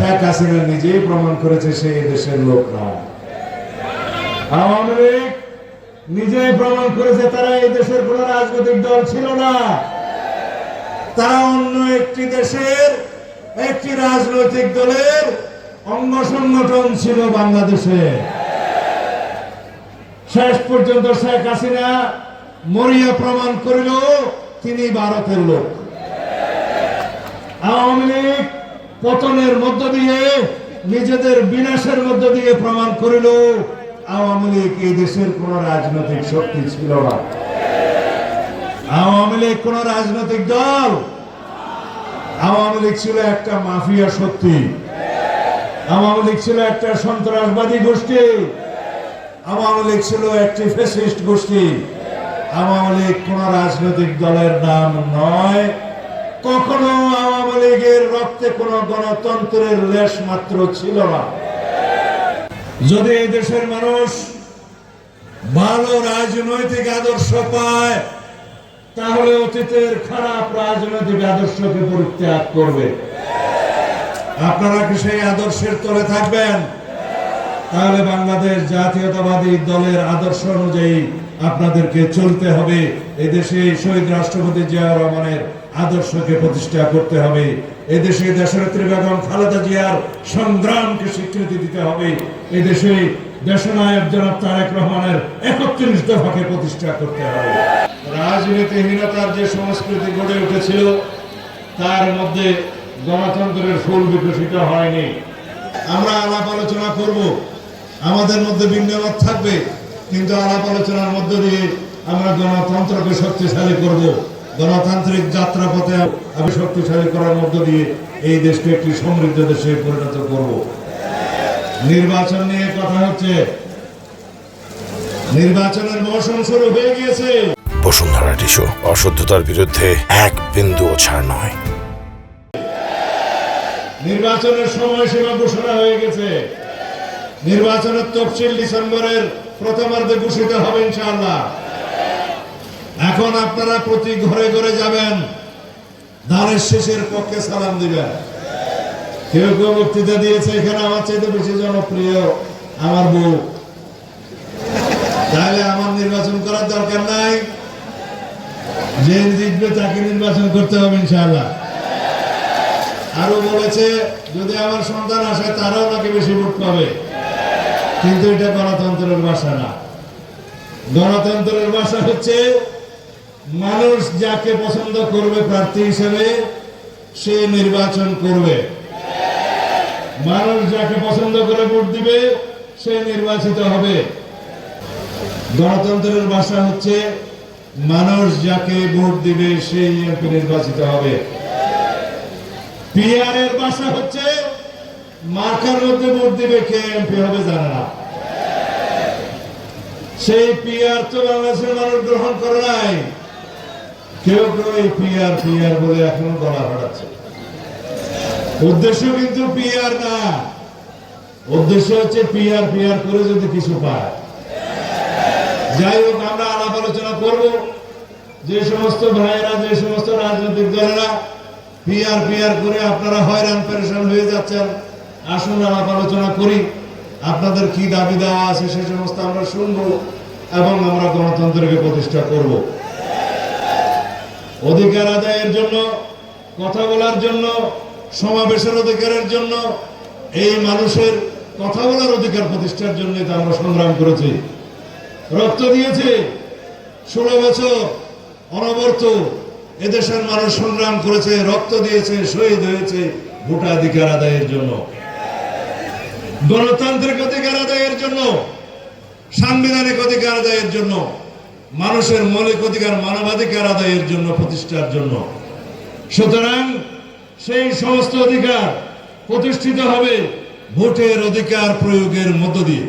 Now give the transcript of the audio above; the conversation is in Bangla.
শেখ হাসিনা নিজেই প্রমাণ করেছে সে এই দেশের লোক না। আওয়ামী লীগ নিজেই প্রমাণ করেছে তারা এই দেশের কোন রাজনৈতিক দল ছিল না, তারা অন্য একটি দেশের একটি রাজনৈতিক দলের অঙ্গ সংগঠন ছিল বাংলাদেশে। শেষ পর্যন্ত শেখ হাসিনা মরিয়া প্রমাণ করিল তিনি ভারতের লোক। আওয়ামী লীগ পতনের মধ্য দিয়ে নিজেদের বিনাশের মধ্য দিয়ে প্রমাণ করিল আওয়ামী লীগ এই দেশের কোন রাজনৈতিক শক্তি ছিল না। আওয়ামী লীগ কোন রাজনৈতিক দল, আওয়ামী লীগ ছিল একটা মাফিয়া শক্তি, আওয়ামী লীগ ছিল একটা সন্ত্রাসবাদী গোষ্ঠী, আওয়ামী লীগ ছিল একটি ফ্যাসিস্ট গোষ্ঠী। আওয়ামী লীগ কোন রাজনৈতিক দলের নাম নয়। কখনো আওয়ামী লীগের রক্তে কোন গণতন্ত্রের লেশ মাত্র ছিল না। যদি এই দেশের মানুষ ভালো রাজনৈতিক আদর্শ পায় তাহলে অতীতের খারাপ রাজনৈতিক আদর্শকে পরিত্যাগ করবে। আপনারা কি সেই আদর্শের তলে থাকবেন? তাহলে বাংলাদেশ জাতীয়তাবাদী দলের আদর্শ অনুযায়ী আপনাদেরকে চলতে হবে। এদেশে শহীদ রাষ্ট্রপতি জিয়াউর রহমানের আদর্শকে প্রতিষ্ঠা করতে হবে। এদেশে দেশনেত্রী বেগম খালেদা জিয়ার সংগ্রামকে স্বীকৃতি দিতে হবে। এদেশে দেশনায়ক জনাব তারেক রহমানের 31 দফাকে প্রতিষ্ঠা করতে হবে। রাজনীতিহীনতার যে সংস্কৃতি গড়ে উঠেছিল তার মধ্যে গণতন্ত্রের ফুল বিকশিত হয়নি। আমরা আলাপ আলোচনা করব, আমাদের মধ্যে ভিন্নমত থাকবে, কিন্তু আলাপ আলোচনার মধ্য দিয়ে আমরা গণতন্ত্রকে শক্তিশালী করব। গণতান্ত্রিক যাত্রাপথে আমি শক্তিশালী করার মধ্য দিয়ে এই দেশকে একটি সমৃদ্ধ দেশে পরিণত করব। নির্বাচন নিয়ে কথা হচ্ছে, নির্বাচনের মৌসুম শুরু হয়ে গিয়েছে। বসুন্ধরা টিস্যু অশুদ্ধতার বিরুদ্ধে এক বিন্দুও ছাড় নয়। নির্বাচনের সময়সীমা ঘোষণা হয়ে গেছে। নির্বাচনের তফসিল ডিসেম্বরের প্রথমার্ধে ঘোষিত হবে ইনশাআল্লাহ। এখন আপনারা প্রতি ঘরে ঘরে যাবেন, ধানের শেষের পক্ষে সালাম দিবেন। কেউ কেউ বক্তৃতা দিয়েছে এখানে আমার চাইতে বেশি জনপ্রিয় আমার বউ, তাহলে আমার নির্বাচন করার দরকার নাই, যে জিতবে তাকে নির্বাচন করতে হবে ইনশাআল্লাহ। আরো বলেছে যদি আমার সন্তান আসে তারাও নাকি বেশি ভোট পাবে, কিন্তু এটা গণতন্ত্রের ভাষা না। গণতন্ত্রের ভাষা হচ্ছে মানুষ যাকে পছন্দ করবে প্রার্থী হিসেবে সে নির্বাচন করবে, মানুষ যাকে পছন্দ করে ভোট দিবে সে নির্বাচিত হবে। গণতন্ত্রের ভাষা হচ্ছে মানুষ যাকে ভোট দিবে সেই এমপি নির্বাচিত হবে। পিআর এর ভাষা হচ্ছে মার্কার মধ্যে ভোট দিবে, কে এমপি হবে জানে না। সেই পিআর তো বাংলাদেশের মানুষ গ্রহণ করে নাই। কেউ কেউ এই পিআর পিআর বলে এখনো গলা ফাটাচ্ছে। উদ্দেশ্য কিন্তু পিআর না, উদ্দেশ্য হচ্ছে পিআর পিআর করে যদি কিছু পায়। যাই হোক, আমরা আলাপ আলোচনা করব। যে সমস্ত ভাইয়েরা, যে সমস্ত রাজনৈতিক দলেরা পিআর পিআর করে আপনারা হয়রান পেরেশান হয়ে যাচ্ছেন, আসুন আলাপ আলোচনা করি। আপনাদের কি দাবি দেওয়া আছে সে সমস্ত আমরা শুনবো এবং আমরা গণতন্ত্রকে প্রতিষ্ঠা করব। অধিকার আদায়ের জন্য, কথা বলার জন্য, সমাবেশের অধিকারের জন্য, এই মানুষের কথা বলার অধিকার প্রতিষ্ঠার জন্য আমরা সংগ্রাম করেছি, রক্ত দিয়েছে। 16 বছর অনবরত এদেশের মানুষ সংগ্রাম করেছে, রক্ত দিয়েছে, শহীদ হয়েছে ভোটাধিকার আদায়ের জন্য, গণতান্ত্রিক অধিকার আদায়ের জন্য, সাংবিধানিক অধিকার আদায়ের জন্য, মানুষের মৌলিক অধিকার মানবাধিকার আদায়ের জন্য, প্রতিষ্ঠার জন্য। সুতরাং সেই সমস্ত অধিকার প্রতিষ্ঠিত হবে ভোটের অধিকার প্রয়োগের মধ্য দিয়ে।